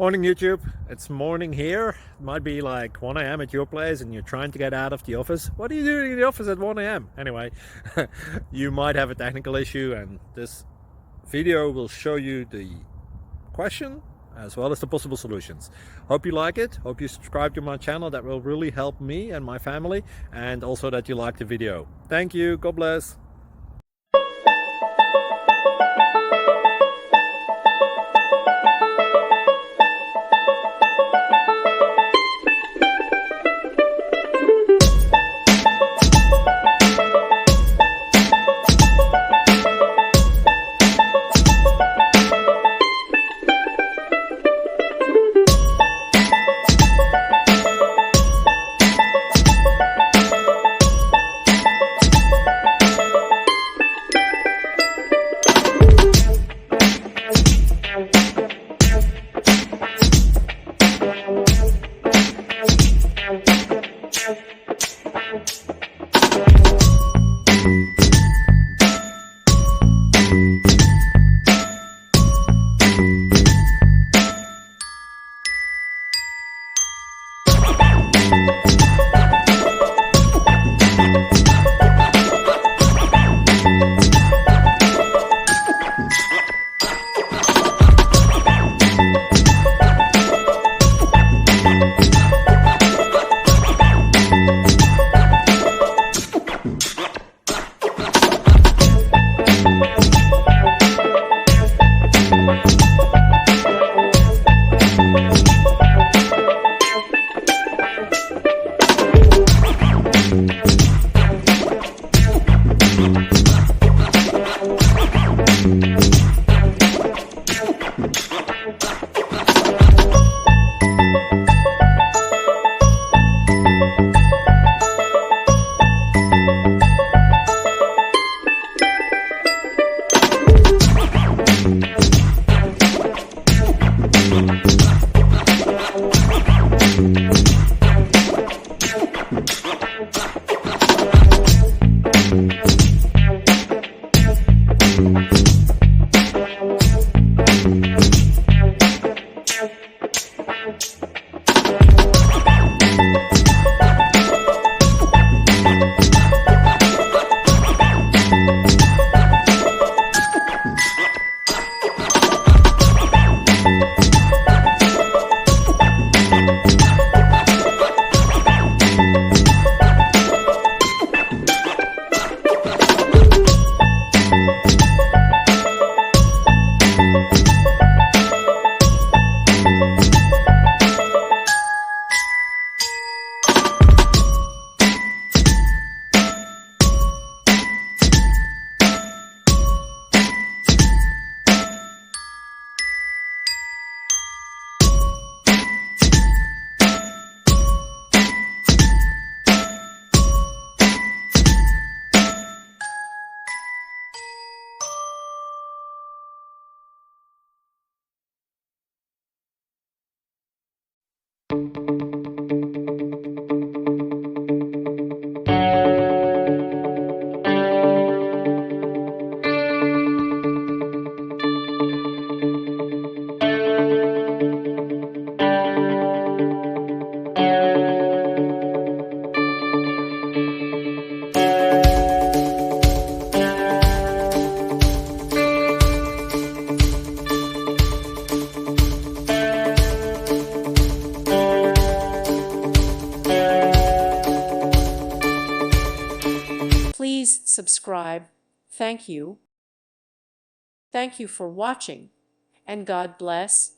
Morning YouTube, it's morning here. It might be like 1 a.m. at your place and you're trying to get out of the office. What are you doing in the office at 1 a.m.? Anyway, you might have a technical issue and this video will show you the question as well as the possible solutions. Hope you like it, hope you subscribe to my channel. That will really help me and my family, and also that you like the video. Thank you, God bless. Please subscribe. Thank you. Thank you for watching, and God bless.